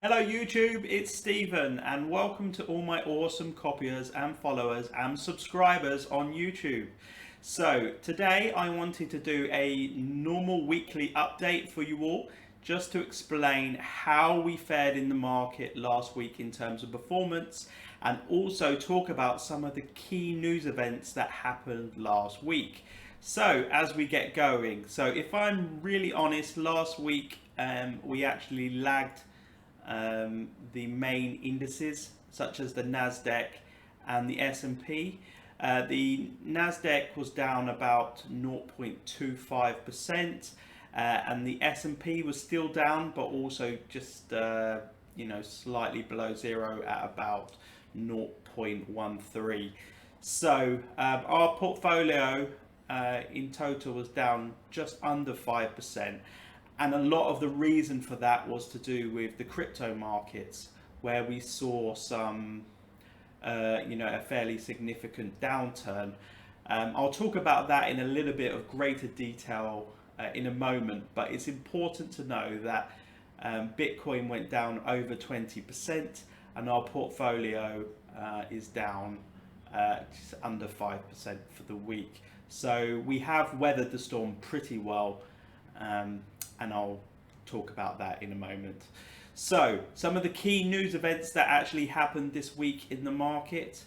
Hello YouTube, it's Stephen and welcome to all my awesome copiers and followers and subscribers on YouTube. So today I wanted to do a normal weekly update for you all just to explain how we fared in the market last week in terms of performance and also talk about some of the key news events that happened last week. So as we get going, so if I'm really honest, last week we actually lagged the main indices such as the Nasdaq and the S&P. The Nasdaq was down about 0.25%, and the S&P was still down, but also just slightly below zero at about 0.13. So our portfolio in total was down just under 5%. And a lot of the reason for that was to do with the crypto markets, where we saw a fairly significant downturn. I'll talk about that in a little bit of greater detail in a moment, but it's important to know that Bitcoin went down over 20% and our portfolio is down just under 5% for the week. So we have weathered the storm pretty well. And I'll talk about that in a moment. So, some of the key news events that actually happened this week in the market.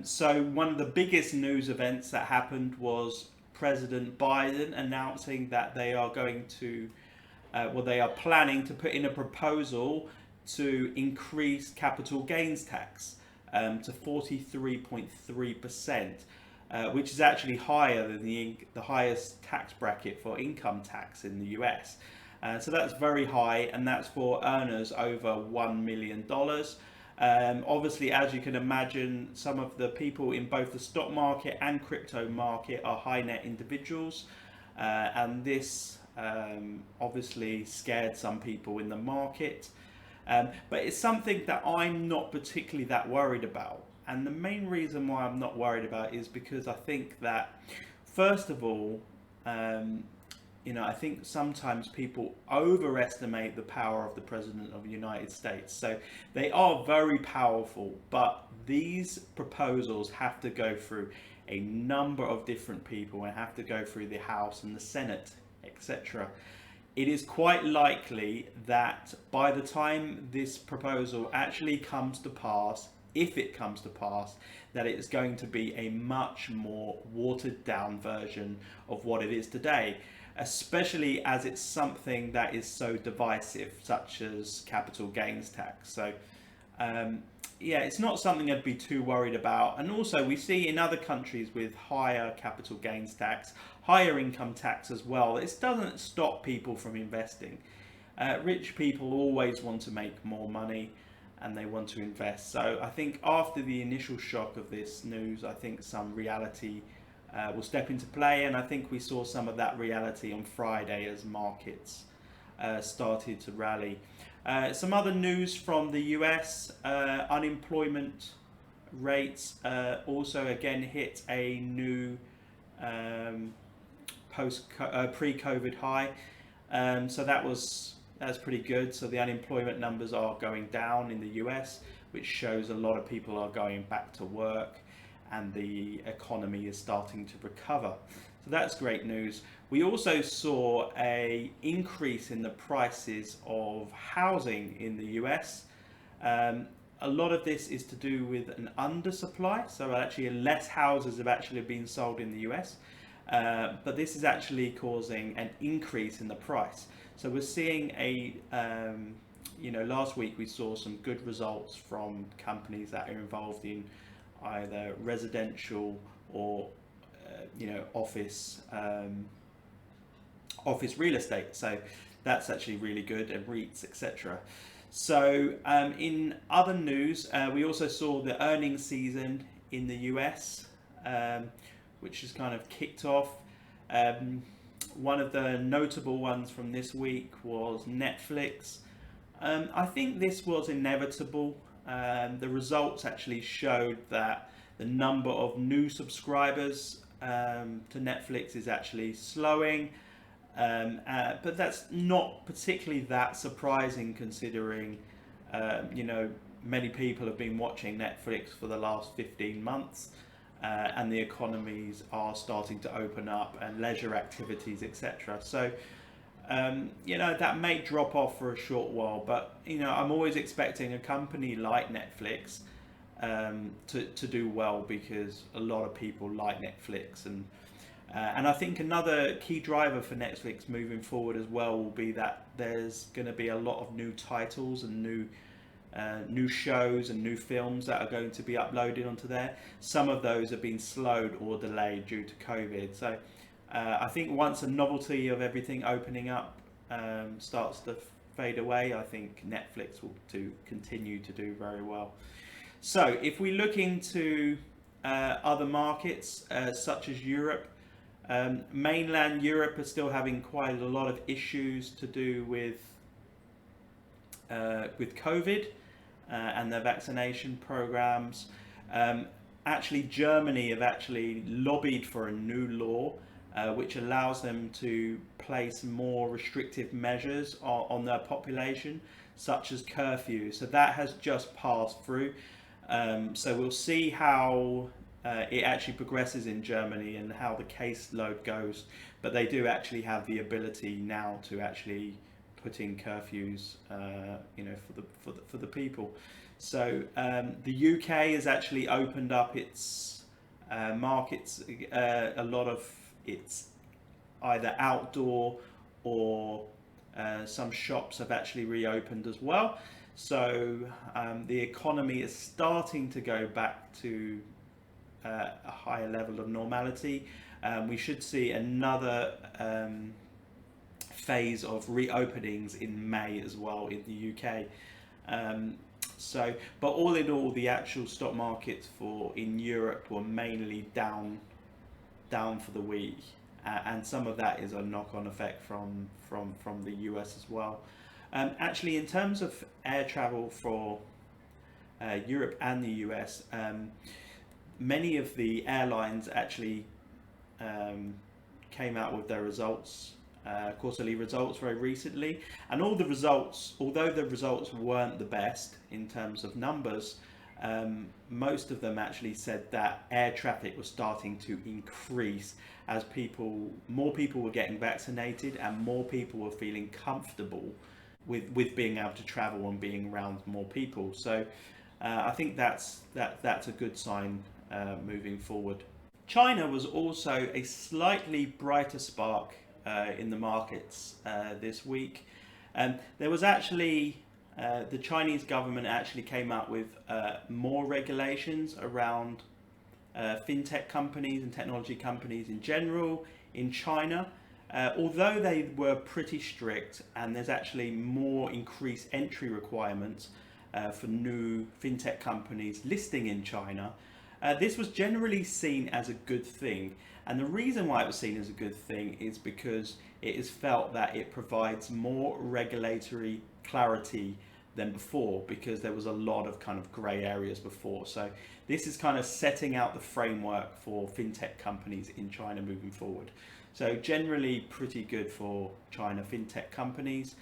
So, one of the biggest news events that happened was President Biden announcing that they are they are planning to put in a proposal to increase capital gains tax to 43.3%. Which is actually higher than the highest tax bracket for income tax in the US. So that's very high, and that's for earners over $1 million. Obviously, as you can imagine, some of the people in both the stock market and crypto market are high net individuals, and this obviously scared some people in the market. But it's something that I'm not particularly that worried about. And the main reason why I'm not worried about it is because I think that, first of all, I think sometimes people overestimate the power of the President of the United States. So they are very powerful, but these proposals have to go through a number of different people and have to go through the House and the Senate, etc. It is quite likely that by the time this proposal actually comes to pass, if it comes to pass, that it is going to be a much more watered down version of what it is today, especially as it's something that is so divisive, such as capital gains tax. So it's not something I'd be too worried about. And also we see in other countries with higher capital gains tax, higher income tax as well, this doesn't stop people from investing. Rich people always want to make more money and they want to invest. So I think after the initial shock of this news, I think some reality will step into play, and I think we saw some of that reality on Friday as markets started to rally. Some other news from the US, unemployment rates also again hit a new pre-COVID high. So that's pretty good. So the unemployment numbers are going down in the US, which shows a lot of people are going back to work and the economy is starting to recover. So that's great news. We also saw an increase in the prices of housing in the US. A lot of this is to do with an undersupply. So actually less houses have actually been sold in the US. But this is actually causing an increase in the price. So we're seeing last week we saw some good results from companies that are involved in either residential or office real estate. So that's actually really good, and REITs, etc. So in other news, we also saw the earnings season in the US, which has kind of kicked off. One of the notable ones from this week was Netflix. I think this was inevitable. The results actually showed that the number of new subscribers to Netflix is actually slowing. But that's not particularly that surprising considering, you know, many people have been watching Netflix for the last 15 months, and the economies are starting to open up and leisure activities, etc. So, you know, that may drop off for a short while, but, you know, I'm always expecting a company like Netflix to do well because a lot of people like Netflix. And I think another key driver for Netflix moving forward as well will be that there's going to be a lot of new titles and new shows and new films that are going to be uploaded onto there. Some of those have been slowed or delayed due to COVID. So I think once the novelty of everything opening up starts to fade away, I think Netflix will continue to do very well. So if we look into other markets such as Europe, mainland Europe is still having quite a lot of issues to do with COVID and their vaccination programs. Actually, Germany have actually lobbied for a new law which allows them to place more restrictive measures on their population, such as curfews. So that has just passed through. So we'll see how it actually progresses in Germany and how the caseload goes, but they do actually have the ability now to actually put in curfews, you know, for the people. So the UK has actually opened up its markets. A lot of its either outdoor or some shops have actually reopened as well. So the economy is starting to go back to a higher level of normality. We should see another phase of reopenings in May as well in the UK. But all in all, the actual stock markets in Europe were mainly down for the week, and some of that is a knock-on effect from the US as well. Actually, in terms of air travel for Europe and the US, many of the airlines actually came out with their results, quarterly results very recently, and all the results, although the results weren't the best in terms of numbers, most of them actually said that air traffic was starting to increase as more people were getting vaccinated and more people were feeling comfortable with being able to travel and being around more people. So I think that's a good sign moving forward. China was also a slightly brighter spark in the markets this week. There was actually the Chinese government actually came out with more regulations around fintech companies and technology companies in general in China. Although they were pretty strict, and there's actually more increased entry requirements for new fintech companies listing in China, this was generally seen as a good thing. And the reason why it was seen as a good thing is because it is felt that it provides more regulatory clarity than before, because there was a lot of kind of grey areas before. So this is kind of setting out the framework for fintech companies in China moving forward. So generally pretty good for China fintech companies.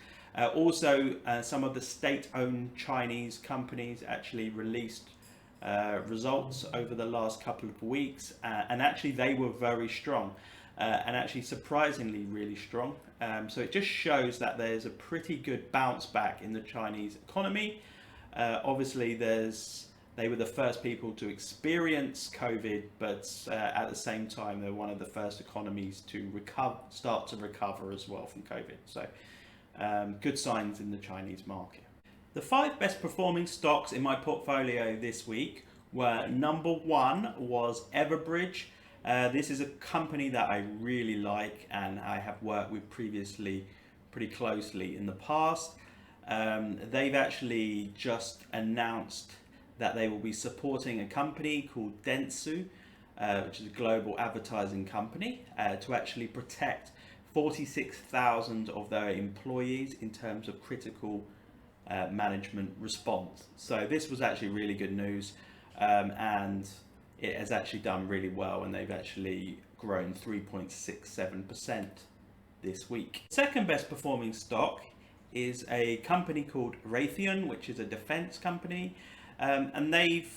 Also, some of the state-owned Chinese companies actually released results over the last couple of weeks, and actually they were very strong, and actually surprisingly really strong. So it just shows that there's a pretty good bounce back in the Chinese economy. Obviously they were the first people to experience COVID, but at the same time they're one of the first economies to start to recover as well from COVID. So good signs in the Chinese market. The 5 best performing stocks in my portfolio this week were: number 1 was Everbridge. This is a company that I really like and I have worked with previously pretty closely in the past. They've actually just announced that they will be supporting a company called Dentsu, which is a global advertising company, to actually protect 46,000 of their employees in terms of critical management response. So this was actually really good news, and it has actually done really well, and they've actually grown 3.67% this week. Second best performing stock is a company called Raytheon, which is a defense company, and they've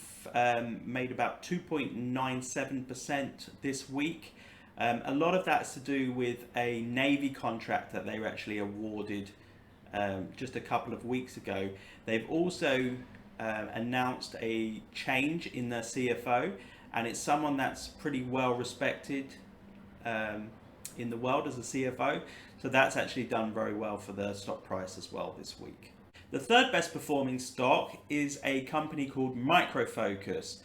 made about 2.97% this week. A lot of that's to do with a Navy contract that they were actually awarded just a couple of weeks ago. They've also announced a change in their CFO, and it's someone that's pretty well respected in the world as a CFO. So that's actually done very well for the stock price as well this week. The third best performing stock is a company called Micro Focus,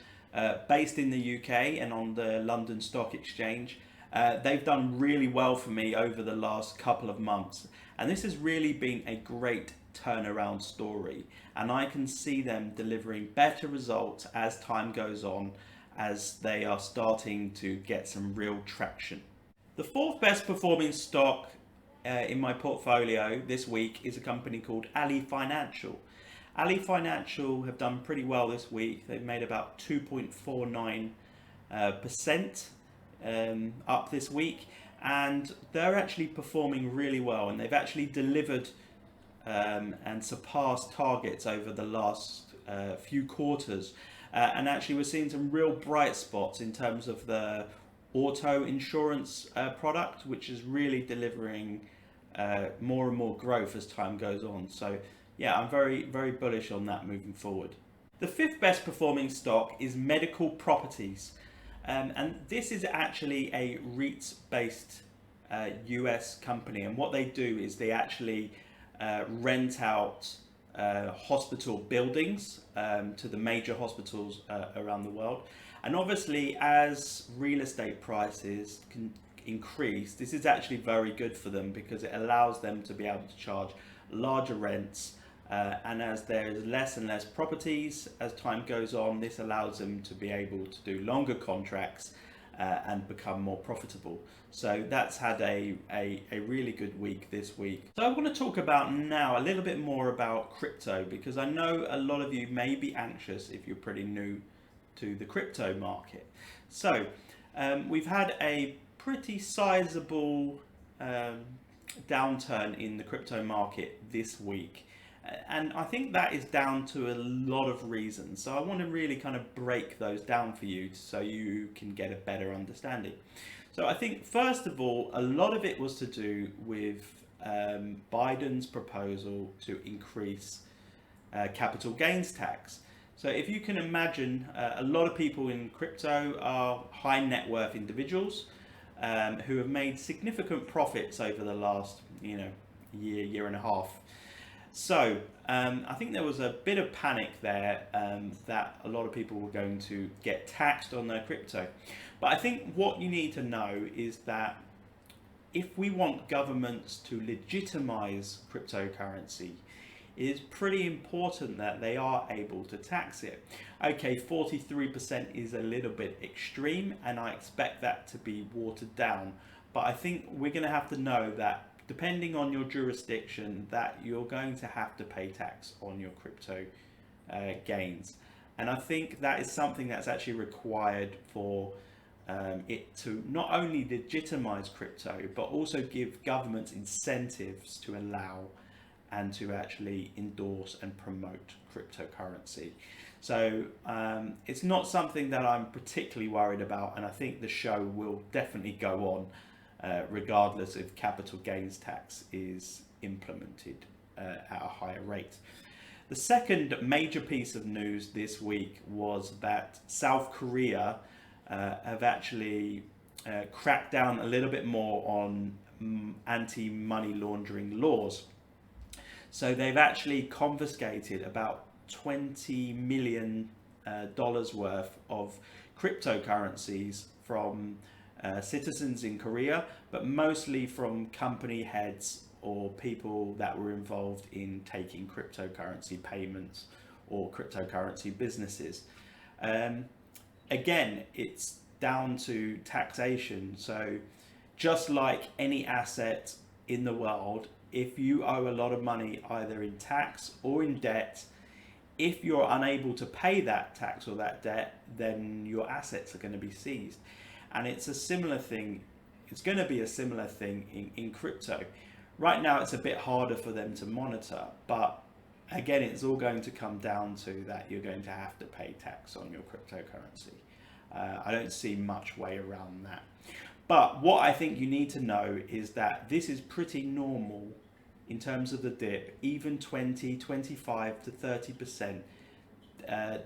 based in the UK and on the London Stock Exchange. They've done really well for me over the last couple of months, and this has really been a great turnaround story, and I can see them delivering better results as time goes on, as they are starting to get some real traction. The fourth best performing stock in my portfolio this week is a company called Ali Financial. Ali Financial have done pretty well this week. They've made about 2.49% up this week, and they're actually performing really well, and they've actually delivered and surpassed targets over the last few quarters, and actually we're seeing some real bright spots in terms of the auto insurance product, which is really delivering more and more growth as time goes on. So yeah, I'm very bullish on that moving forward. The fifth best performing stock is Medical Properties, and this is actually a REITs based US company, and what they do is they actually rent out hospital buildings to the major hospitals around the world. And obviously, as real estate prices can increase, this is actually very good for them because it allows them to be able to charge larger rents, and as there is less and less properties as time goes on, this allows them to be able to do longer contracts and become more profitable. So that's had a really good week this week. So I want to talk about now a little bit more about crypto, because I know a lot of you may be anxious if you're pretty new to the crypto market. So we've had a pretty sizable downturn in the crypto market this week, and I think that is down to a lot of reasons. So I want to really kind of break those down for you so you can get a better understanding. So I think first of all, a lot of it was to do with Biden's proposal to increase capital gains tax. So if you can imagine, a lot of people in crypto are high net worth individuals who have made significant profits over the last year and a half. So I think there was a bit of panic there that a lot of people were going to get taxed on their crypto. But I think what you need to know is that if we want governments to legitimize cryptocurrency, it is pretty important that they are able to tax it. Okay, 43% is a little bit extreme, and I expect that to be watered down. But I think we're going to have to know that depending on your jurisdiction, that you're going to have to pay tax on your crypto gains. And I think that is something that's actually required for it to not only legitimize crypto, but also give governments incentives to allow and to actually endorse and promote cryptocurrency. So it's not something that I'm particularly worried about, and I think the show will definitely go on regardless if capital gains tax is implemented at a higher rate. The second major piece of news this week was that South Korea have actually cracked down a little bit more on anti-money laundering laws. So they've actually confiscated about $20 million worth of cryptocurrencies from citizens in Korea, but mostly from company heads or people that were involved in taking cryptocurrency payments or cryptocurrency businesses. Again, it's down to taxation. So just like any asset in the world, if you owe a lot of money either in tax or in debt, if you're unable to pay that tax or that debt, then your assets are going to be seized. And it's a similar thing it's going to be a similar thing in crypto. Right now, it's a bit harder for them to monitor, but again, it's all going to come down to that you're going to have to pay tax on your cryptocurrency. I don't see much way around that. But what I think you need to know is that this is pretty normal in terms of the dip. Even 20, 25 to 30%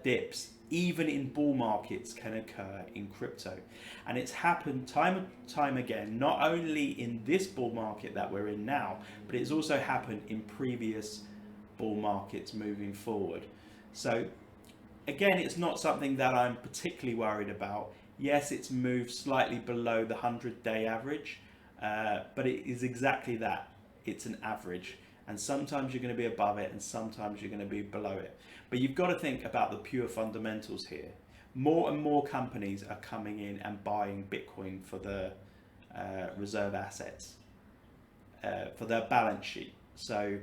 dips, even in bull markets, can occur in crypto. And it's happened time and time again, not only in this bull market that we're in now, but it's also happened in previous bull markets moving forward. So again, it's not something that I'm particularly worried about. Yes, it's moved slightly below the 100-day average, but it is exactly that. It's an average, and sometimes you're going to be above it and sometimes you're going to be below it. But you've got to think about the pure fundamentals here. More and more companies are coming in and buying Bitcoin for the reserve assets, for their balance sheet. So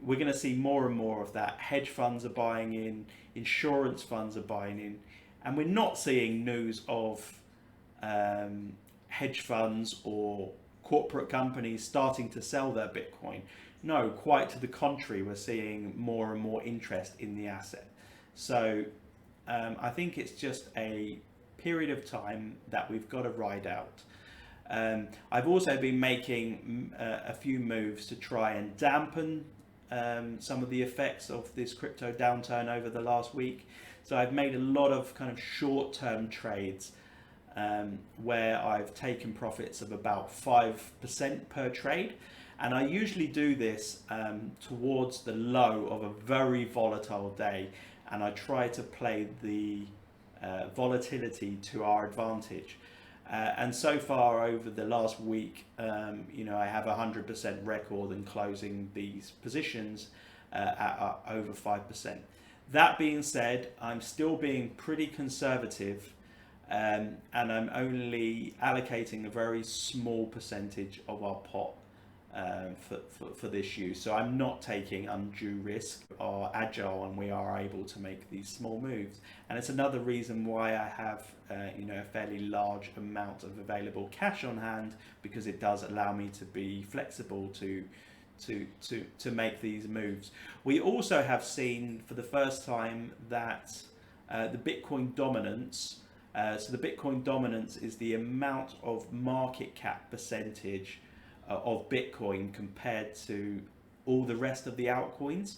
we're going to see more and more of that. Hedge funds are buying in, insurance funds are buying in, and we're not seeing news of hedge funds or corporate companies starting to sell their Bitcoin. No, quite to the contrary, we're seeing more and more interest in the asset. So I think it's just a period of time that we've got to ride out. I've also been making a few moves to try and dampen some of the effects of this crypto downturn over the last week. So I've made a lot of kind of short-term trades where I've taken profits of about 5% per trade. And I usually do this towards the low of a very volatile day. And I try to play the volatility to our advantage. And so far over the last week, I have a 100% record in closing these positions at over 5%. That being said, I'm still being pretty conservative, and I'm only allocating a very small percentage of our pot for this use. So I'm not taking undue risk, or agile, and we are able to make these small moves. And it's another reason why I have a fairly large amount of available cash on hand, because it does allow me to be flexible to make these moves. We also have seen for the first time that the Bitcoin dominance, so the Bitcoin dominance is the amount of market cap percentage of Bitcoin compared to all the rest of the altcoins.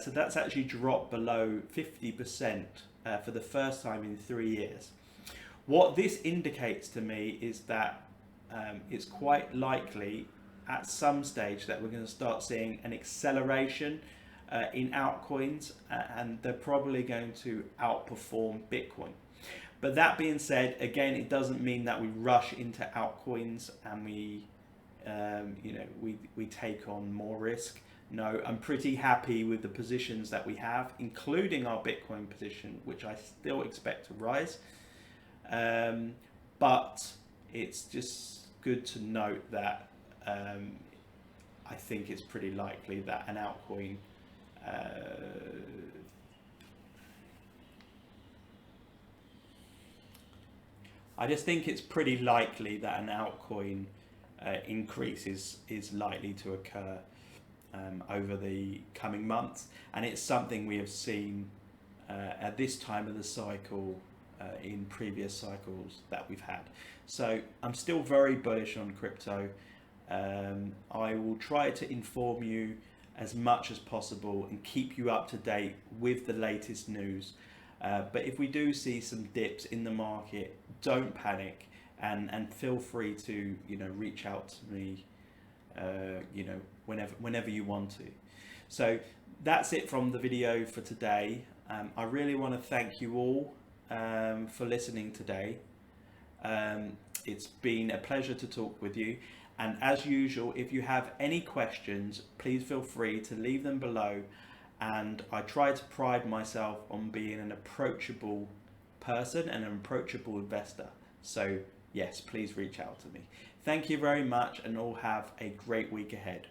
So that's actually dropped below 50% for the first time in 3 years. What this indicates to me is that it's quite likely at some stage that we're going to start seeing an acceleration in altcoins, and they're probably going to outperform Bitcoin. But that being said, again, it doesn't mean that we rush into altcoins and we take on more risk. No, I'm pretty happy with the positions that we have, including our Bitcoin position, which I still expect to rise. But it's just good to note that I think it's pretty likely that an altcoin I just think it's pretty likely that an altcoin increase is likely to occur over the coming months, and it's something we have seen at this time of the cycle in previous cycles that we've had. So I'm still very bullish on crypto. I will try to inform you as much as possible and keep you up to date with the latest news. But if we do see some dips in the market, don't panic, and feel free to reach out to me whenever you want to. So that's it from the video for today. I really want to thank you all for listening today. It's been a pleasure to talk with you, and as usual, if you have any questions, please feel free to leave them below. And I try to pride myself on being an approachable person and an approachable investor. So yes, please reach out to me. Thank you very much, and all have a great week ahead.